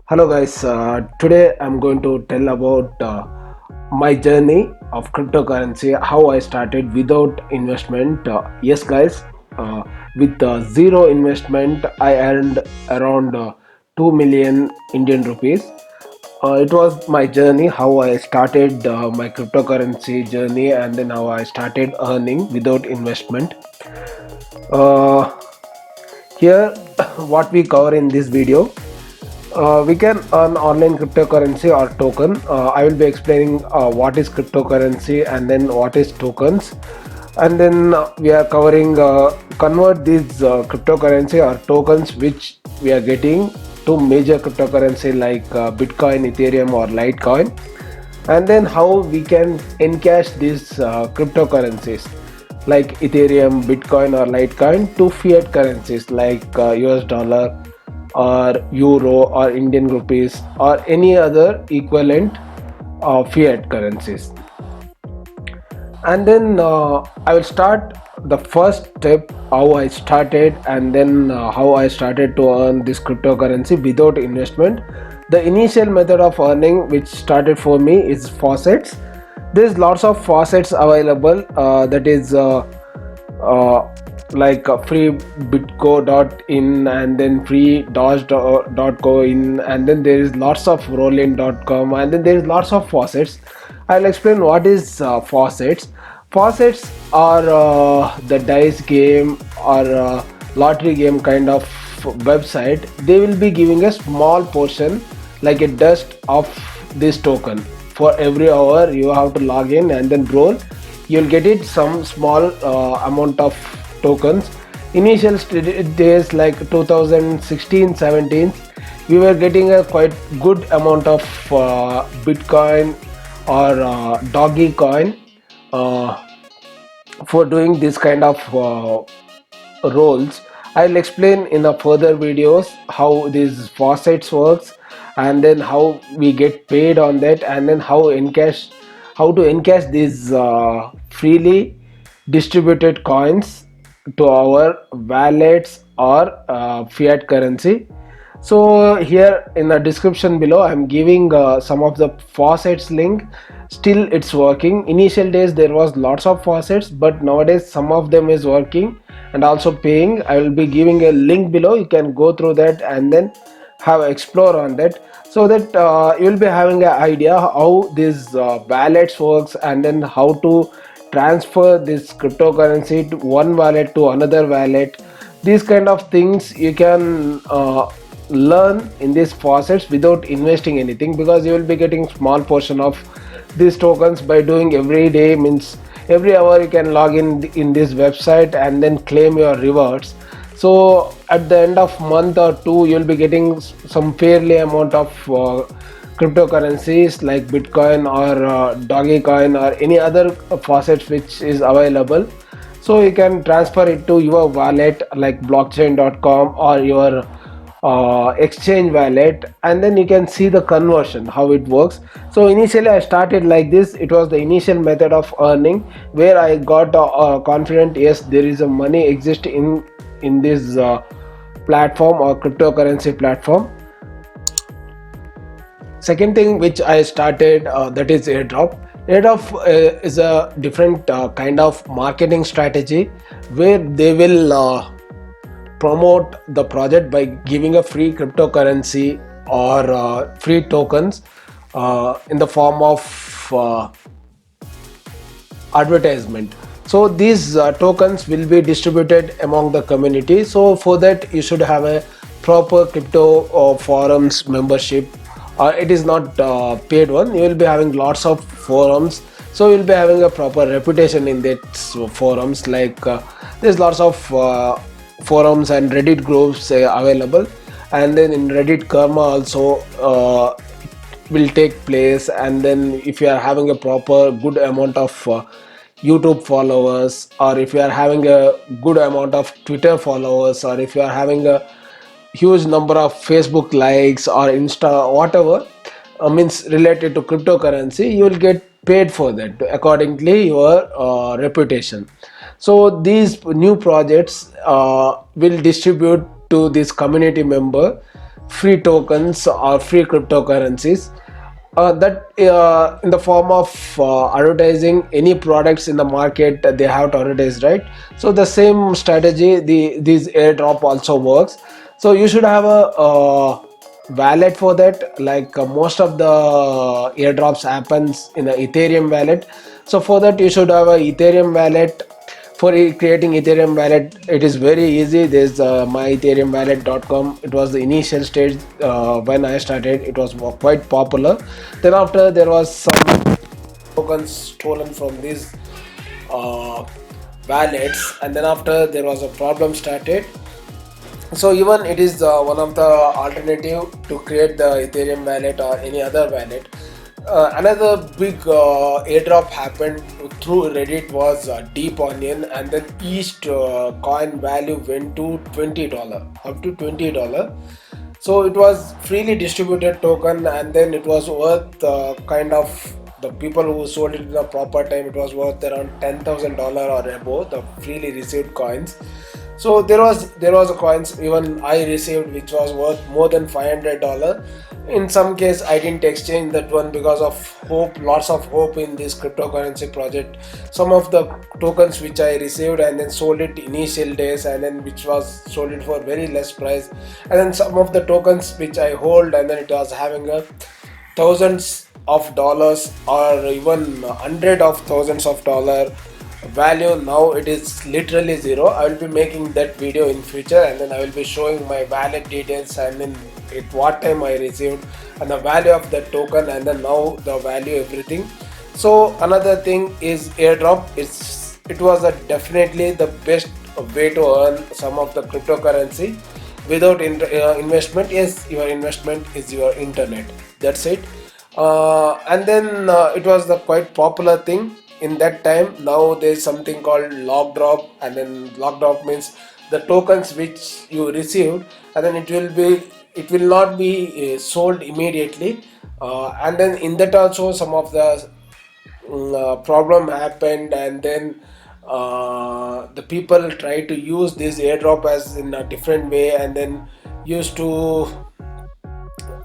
Hello guys, today I'm going to tell about my journey of cryptocurrency, how I started without investment. Yes guys, with zero investment I earned around 2 million Indian rupees. It was my journey, how I started my cryptocurrency journey, and then how I started earning without investment. Uh, Here, what we cover in this video, we can earn online cryptocurrency or token. I will be explaining what is cryptocurrency and then what is tokens, and then we are covering convert these cryptocurrency or tokens which we are getting to major cryptocurrency like Bitcoin, Ethereum, or Litecoin, and then how we can encash these cryptocurrencies like Ethereum, Bitcoin, or Litecoin to fiat currencies like US dollar or euro or Indian rupees or any other equivalent fiat currencies. And then I will start the first step, how I started, and then how I started to earn this cryptocurrency without investment. The initial method of earning which started for me is faucets. There's lots of faucets available, that is uh, like free bitco.in, and then free dodge.co.in, and then there is lots of rollin.com, and then there is lots of faucets. I'll explain what is faucets. Faucets are the dice game or lottery game kind of website. They will be giving a small portion, like a dust of this token. For every hour you have to log in and then roll, you'll get it some small amount of tokens. Initial days like 2016-17, we were getting a quite good amount of Bitcoin or doggy coin uh, for doing this kind of roles. I'll explain in the further videos how these faucets works, and then how we get paid on that, and then how to encash these freely distributed coins to our wallets or fiat currency. So here in the description below I'm giving some of the faucets link. Still it's working. Initial days there was lots of faucets, but nowadays some of them is working and also paying. I will be giving a link below, you can go through that and then have explore on that, so that you will be having an idea how this wallets works, and then how to transfer this cryptocurrency to one wallet to another wallet. These kind of things you can learn in these faucets without investing anything, because you will be getting small portion of these tokens by doing every day. Means every hour you can log in this website and then claim your rewards. So at the end of month or two you'll be getting some fairly amount of cryptocurrencies like Bitcoin or Dogecoin or any other faucets which is available. So you can transfer it to your wallet like blockchain.com or your exchange wallet, and then you can see the conversion how it works. So initially I started like this. It was the initial method of earning where I got confident, yes, there is a money exist in this platform or cryptocurrency platform. Second thing which I started, that is Airdrop. Airdrop is a different kind of marketing strategy where they will promote the project by giving a free cryptocurrency or free tokens in the form of advertisement. So these tokens will be distributed among the community. So for that you should have a proper crypto forums membership. It is not paid one. You will be having lots of forums, so you'll be having a proper reputation in that forums. Like there's lots of forums and Reddit groups available, and then in Reddit karma also will take place. And then if you are having a proper good amount of YouTube followers, or if you are having a good amount of Twitter followers, or if you are having a huge number of Facebook likes or Insta, whatever means related to cryptocurrency, you will get paid for that accordingly your reputation. So these new projects will distribute to this community member free tokens or free cryptocurrencies, that in the form of advertising any products in the market, they have to advertise, right? So the same strategy, these airdrop also works. So you should have a wallet for that. Like most of the airdrops happens in a ethereum wallet. So for that you should have a ethereum wallet. For creating ethereum wallet, it is very easy. There's myethereumwallet.com. It was the initial stage. When I started, it was quite popular. Then after, there was some tokens stolen from these uh, wallets, and then after there was a problem started. So even it is one of the alternative to create the ethereum wallet or any other wallet. Another big airdrop happened through reddit was deep onion, and then each coin value went to $20, up to $20. So it was freely distributed token, and then it was worth kind of, the people who sold it in the proper time, it was worth around $10,000 or above the freely received coins. So there was a coins even I received which was worth more than $500. In some case I didn't exchange that one because of hope, lots of hope in this cryptocurrency project. Some of the tokens which I received and then sold it initial days, and then which was sold it for very less price. And then some of the tokens which I hold, and then it was having a thousands of dollars or even hundred of thousands of dollar value. Now it is literally zero. I will be making that video in future, and then I will be showing my wallet details, and then at what time I received and the value of the token, and then now the value everything. So another thing is airdrop. It was a definitely the best way to earn some of the cryptocurrency without investment. Yes, your investment is your internet, that's it. And then it was the quite popular thing in that time. Now there is something called lock drop, and then lock drop means the tokens which you received, and then it will not be sold immediately. And then in that also some of the problem happened, and then the people try to use this airdrop as in a different way, and then used to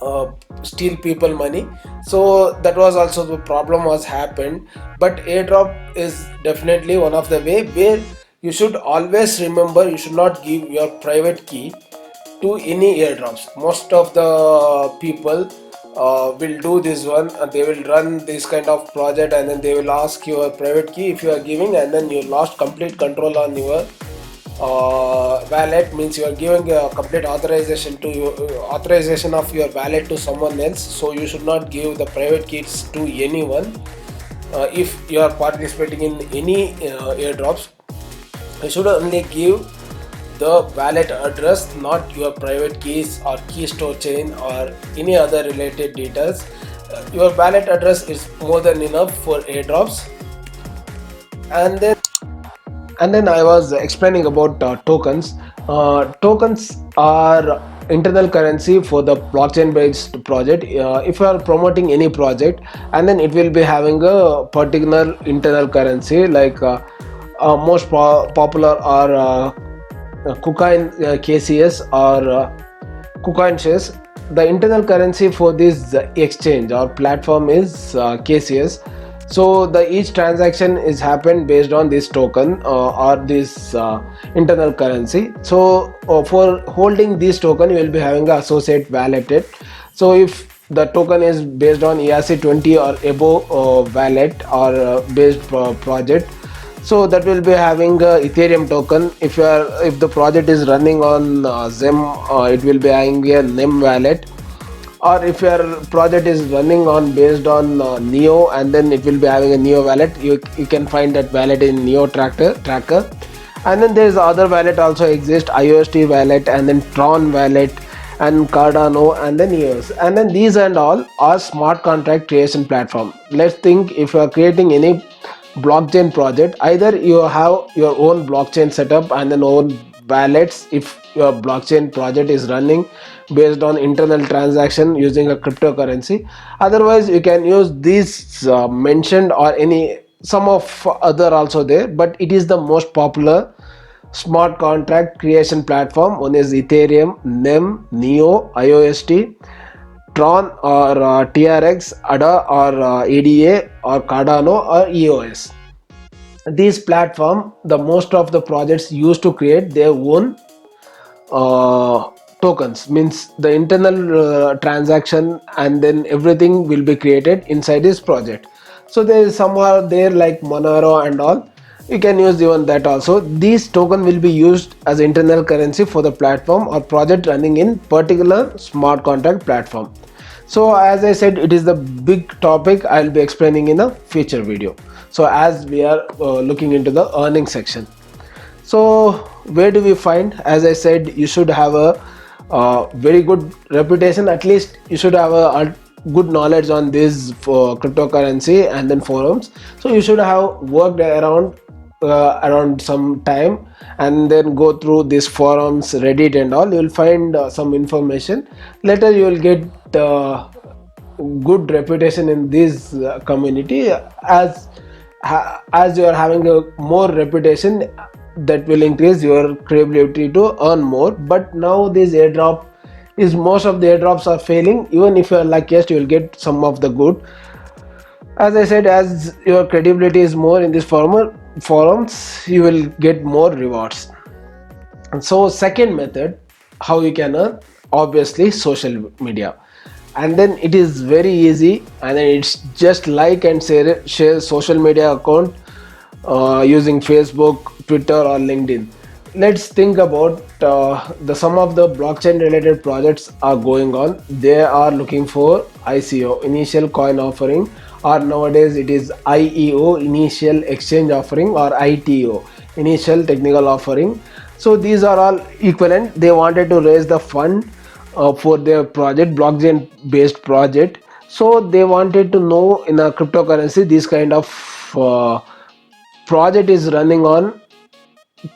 uh, steal people money. So that was also the problem was happened. But airdrop is definitely one of the way where you should always remember, you should not give your private key to any airdrops. Most of the people will do this one, and they will run this kind of project, and then they will ask your private key if you are giving, and then you lost complete control on your wallet. Means you are giving a complete authorization to your authorization of your wallet to someone else. So you should not give the private keys to anyone. If you are participating in any airdrops, you should only give the wallet address, not your private keys or key store chain or any other related details. Your wallet address is more than enough for airdrops. And then I was explaining about tokens. Tokens are internal currency for the blockchain based project. If you are promoting any project, and then it will be having a particular internal currency, like most popular are KuCoin, KCS, or KuCoin shares. The internal currency for this exchange or platform is KCS. So the each transaction is happened based on this token or this internal currency. So for holding this token, you will be having a associate wallet. So if the token is based on ERC20 or above wallet or based project, so that will be having a ethereum token. If the project is running on zem, it will be having a nem wallet. Or if your project is running on based on neo, and then it will be having a neo wallet. You can find that wallet in neo tracker. And then there is other wallet also exist, iost wallet, and then tron wallet, and cardano, and then eos. And then these and all are smart contract creation platform. Let's think, if you are creating any blockchain project, either you have your own blockchain setup and then own wallets. If your blockchain project is running based on internal transaction using a cryptocurrency, otherwise you can use these mentioned or any some of other also there, but it is the most popular smart contract creation platform. One is Ethereum, NEM, Neo, IOST, Tron or TRX, ADA or ADA or Cardano or EOS. These platform, the most of the projects used to create their own uh, tokens, means the internal transaction, and then everything will be created inside this project. So there is somewhere there like Monero and all, you can use even that also. These token will be used as internal currency for the platform or project running in particular smart contract platform. So as I said, it is the big topic I'll be explaining in a future video. So as we are looking into the earning section, so where do we find? As I said, you should have a very good reputation. At least you should have a good knowledge on this for cryptocurrency and then forums. So you should have worked around some time and then go through these forums, Reddit and all. You will find some information. Later you will get good reputation in this community. As you are having a more reputation, that will increase your credibility to earn more. But now this airdrop is, most of the airdrops are failing. Even if you are luckiest, you will get some of the good. As I said, as your credibility is more in these forums, you will get more rewards. And so second method, how you can earn, obviously social media. And then it is very easy, and then it's just like and share social media account using Facebook, Twitter or LinkedIn. Let's think about the some of the blockchain related projects are going on. They are looking for ICO, initial coin offering, or nowadays it is IEO, initial exchange offering, or ITO, initial technical offering. So these are all equivalent. They wanted to raise the fund for their project, blockchain based project. So they wanted to know in a cryptocurrency this kind of uh, project is running on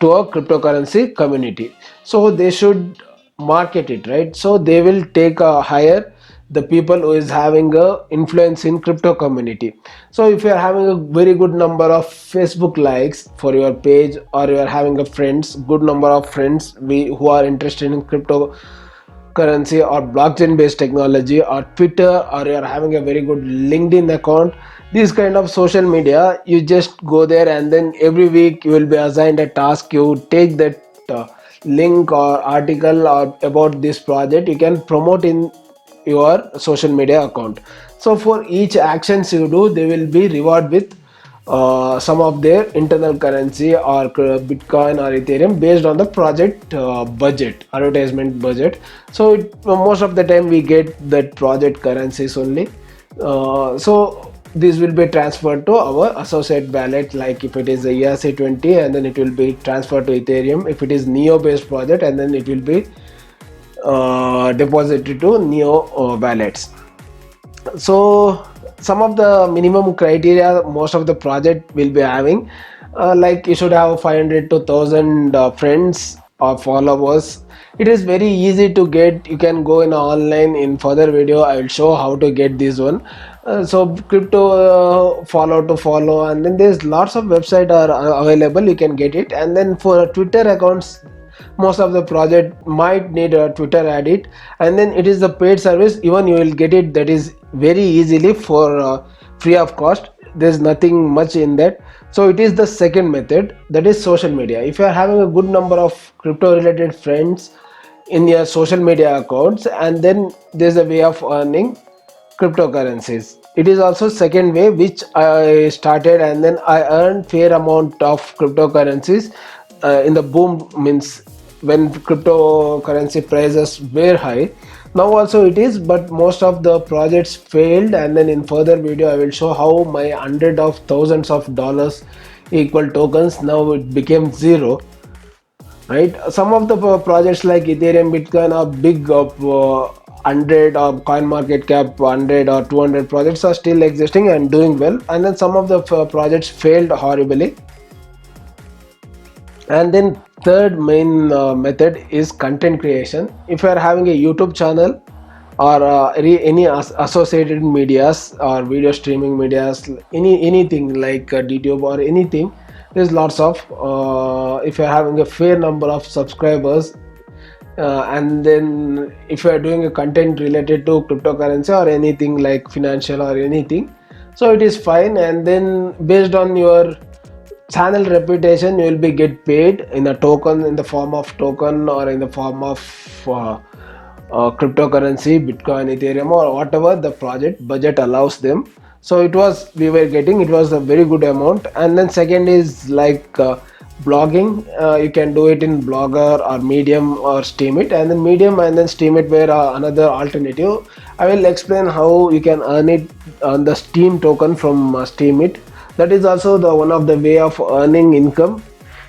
to a cryptocurrency community, so they should market it, right? So they will take a hire the people who is having a influence in crypto community. So if you are having a very good number of Facebook likes for your page, or you are having a friends, good number of friends who are interested in crypto currency or blockchain based technology, or Twitter, or you're having a very good LinkedIn account, these kind of social media, you just go there and then every week you will be assigned a task. You take that link or article or about this project, you can promote in your social media account. So for each actions you do, they will be reward with some of their internal currency or Bitcoin or Ethereum based on the project budget, advertisement budget. So most of the time we get that project currencies only. So this will be transferred to our associate wallet, like if it is a ERC20, and then it will be transferred to Ethereum. If it is Neo based project, and then it will be deposited to Neo wallets. So some of the minimum criteria most of the project will be having, like you should have 500 to 1000 friends or followers. It is very easy to get. You can go in online. In further video I will show how to get this one. So crypto follow to follow, and then there's lots of website are available, you can get it. And then for Twitter accounts, most of the project might need a Twitter edit, and then it is the paid service. Even you will get it, that is very easily for free of cost. There's nothing much in that. So it is the second method, that is social media. If you are having a good number of crypto related friends in your social media accounts, and then there's a way of earning cryptocurrencies. It is also second way which I started, and then I earned fair amount of cryptocurrencies in the boom, means when cryptocurrency prices were high. Now also it is, but most of the projects failed, and then in further video I will show how my hundred of thousands of dollars equal tokens now it became zero, right? Some of the projects like Ethereum, Bitcoin are big of 100 or coin market cap 100 or 200 projects are still existing and doing well, and then some of the projects failed horribly. And then third main method is content creation. If you are having a YouTube channel or any associated medias or video streaming medias, anything like YouTube or anything, There's lots of if you're having a fair number of subscribers, and then if you are doing a content related to cryptocurrency or anything like financial or anything, so it is fine. And then based on your channel reputation, you will be get paid in a token, in the form of token, or in the form of cryptocurrency, bitcoin, ethereum, or whatever the project budget allows them. So it was, we were getting, it was a very good amount. And then second is like blogging. You can do it in blogger or medium or steam it. And then medium and then steam it were another alternative. I will explain how you can earn it on the steam token from steam it. That is also the one of the way of earning income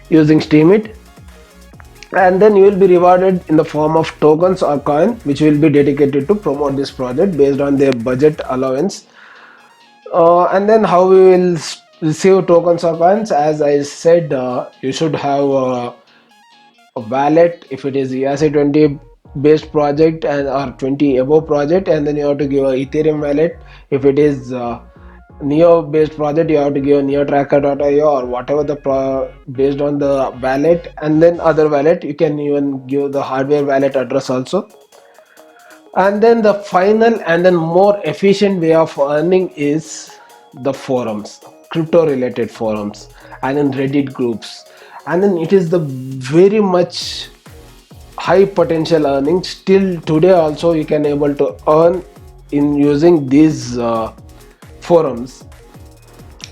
using steam it. And then you will be rewarded in the form of tokens or coin, which will be dedicated to promote this project based on their budget allowance. And then how we will receive tokens or coins, as I said, you should have a wallet if it is ERC20 based project, and or 20 above project. And then you have to give a ethereum wallet. If it is neo based project, you have to give neotracker.io or whatever the based on the wallet. And then other wallet, you can even give the hardware wallet address also. And then the final and then more efficient way of earning is the forums, crypto related forums, and then reddit groups. And then it is the very much high potential earning. Still today also you can able to earn in using these forums.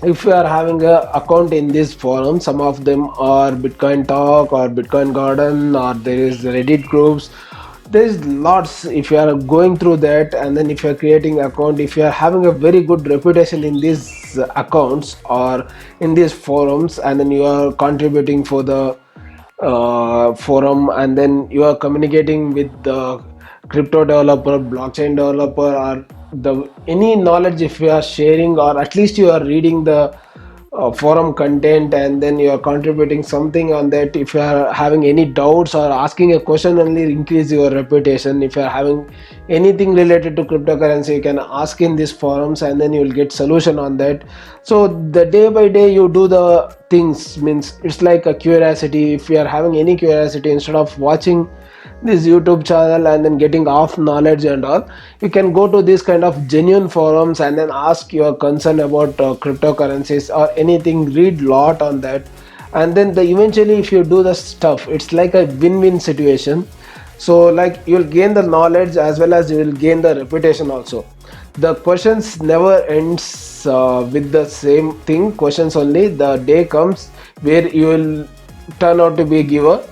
If you are having a account in this forum, some of them are bitcoin talk or bitcoin garden, or there is reddit groups. There's lots. If you are going through that, and then if you are creating account, if you are having a very good reputation in these accounts or in these forums, and then you are contributing for the forum, and then you are communicating with the crypto developer, blockchain developer, or the any knowledge, if you are sharing, or at least you are reading the forum content, and then you are contributing something on that. If you are having any doubts or asking a question, only increase your reputation. If you are having anything related to cryptocurrency, you can ask in these forums, and then you will get solution on that. So the day by day you do the things, means it's like a curiosity. If you are having any curiosity, instead of watching this youtube channel and then getting off knowledge and all, you can go to this kind of genuine forums and then ask your concern about cryptocurrencies or anything, read lot on that. And then eventually if you do the stuff, it's like a win-win situation. So like you'll gain the knowledge as well as you will gain the reputation also. The questions never ends with the same thing, questions only. The day comes where you will turn out to be a giver.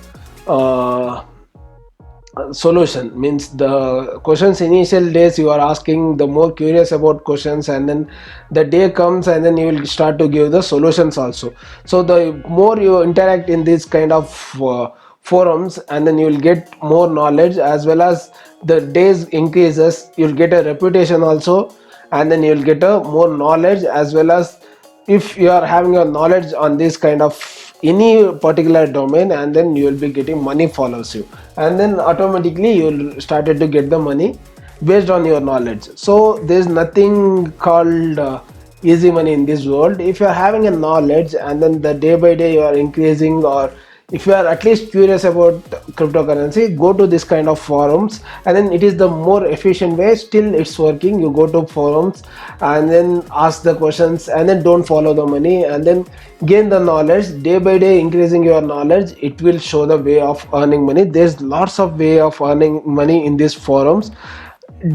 Solution means the questions initial days you are asking, the more curious about questions, and then the day comes and then you will start to give the solutions also. So the more you interact in this kind of forums, and then you will get more knowledge, as well as the days increases, you'll get a reputation also. And then you'll get a more knowledge, as well as if you are having a knowledge on this kind of any particular domain, and then you will be getting money follows you, and then automatically you will started to get the money based on your knowledge. So there's nothing called easy money in this world. If you are having a knowledge, and then the day by day you are increasing, or if you are at least curious about cryptocurrency, go to this kind of forums, and then it is the more efficient way. Still it's working. You go to forums and then ask the questions, and then don't follow the money, and then gain the knowledge. Day by day increasing your knowledge, it will show the way of earning money. There's lots of way of earning money in these forums.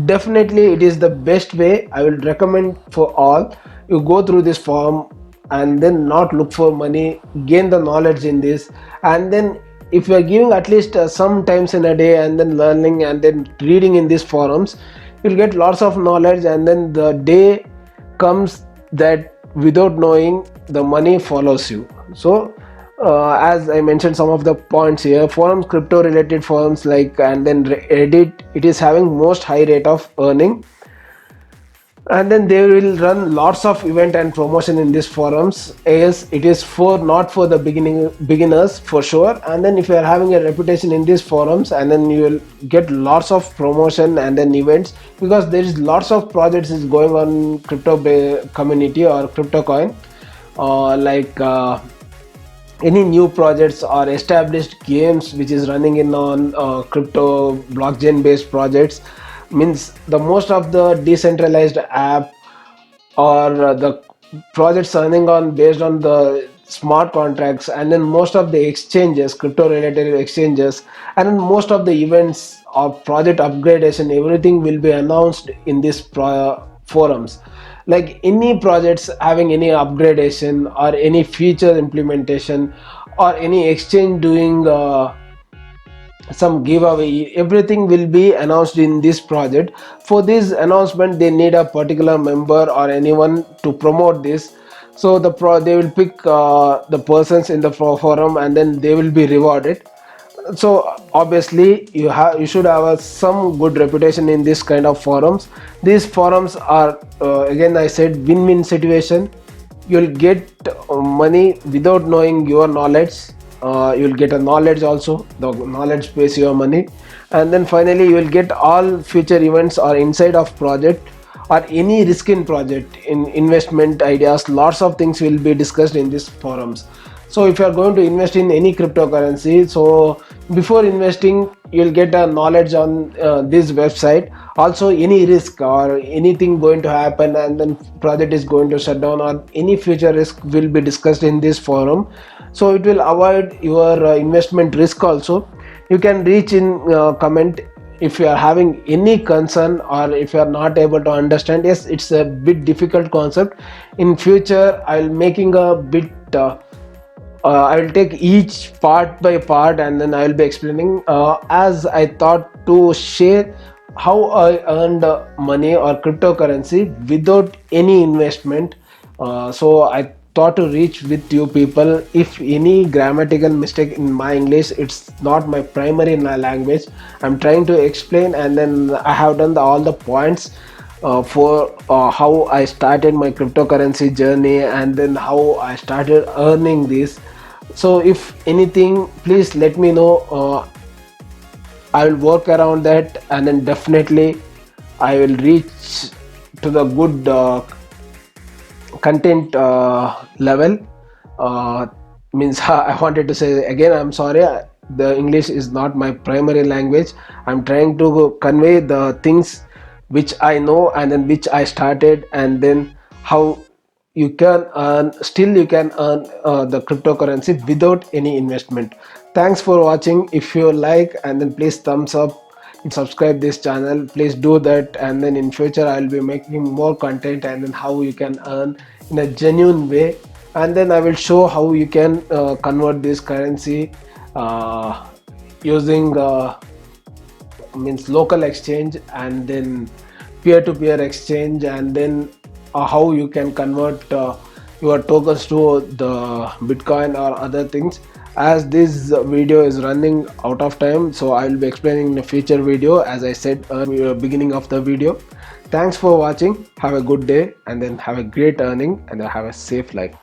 Definitely it is the best way. I will recommend for all, you go through this form and then not look for money, gain the knowledge in this. And then if you are giving at least some times in a day, and then learning and then reading in these forums, you'll get lots of knowledge. And then the day comes that without knowing, the money follows you. So as I mentioned some of the points here, forums, crypto related forums like, and then reddit, it is having most high rate of earning. And then they will run lots of event and promotion in these forums. Yes, it is for not for the beginners for sure. And then if you are having a reputation in these forums, and then you will get lots of promotion and then events, because there is lots of projects is going on crypto community or crypto coin, like any new projects or established games which is running in on crypto blockchain based projects, means the most of the decentralized app or the projects running on based on the smart contracts, and then most of the exchanges, crypto related exchanges, and then most of the events of project upgradation, everything will be announced in these forums. Like any projects having any upgradation or any feature implementation or any exchange doing some giveaway, everything will be announced in this project. For this announcement they need a particular member or anyone to promote this. So they will pick the persons in the forum, and then they will be rewarded. So obviously you should have some good reputation in this kind of forums. These forums are again I said win-win situation. You'll get money without knowing your knowledge. You'll get a knowledge also, the knowledge pays your money. And then finally you will get all future events or inside of project or any risk in project, in investment ideas, lots of things will be discussed in these forums. So if you are going to invest in any cryptocurrency, so before investing you'll get a knowledge on this website. Also any risk or anything going to happen and then project is going to shut down or any future risk will be discussed in this forum. So it will avoid your investment risk also. You can reach in comment if you are having any concern or if you are not able to understand. Yes, it's a bit difficult concept. In future I'll making a bit I will take each part by part and then I will be explaining, as I thought to share how I earned money or cryptocurrency without any investment. So I thought to reach with you people. If any grammatical mistake in my English, it's not my primary language. I'm trying to explain, and then I have done all the points for how I started my cryptocurrency journey and then how I started earning this. So if anything, please let me know. I will work around that, and then definitely I will reach to the good content level. Means I wanted to say again, I'm sorry, the English is not my primary language. I'm trying to convey the things which I know and then which I started, and then how you can earn, still you can earn the cryptocurrency without any investment. Thanks for watching. If you like, and then please thumbs up and subscribe this channel, please do that. And then in future I'll be making more content and then how you can earn in a genuine way. And then I will show how you can convert this currency uh, using means local exchange, and then peer-to-peer exchange, and then how you can convert your tokens to the Bitcoin or other things. As this video is running out of time, so I will be explaining in a future video, as I said beginning of the video. Thanks for watching. Have a good day, and then have a great earning, and have a safe life.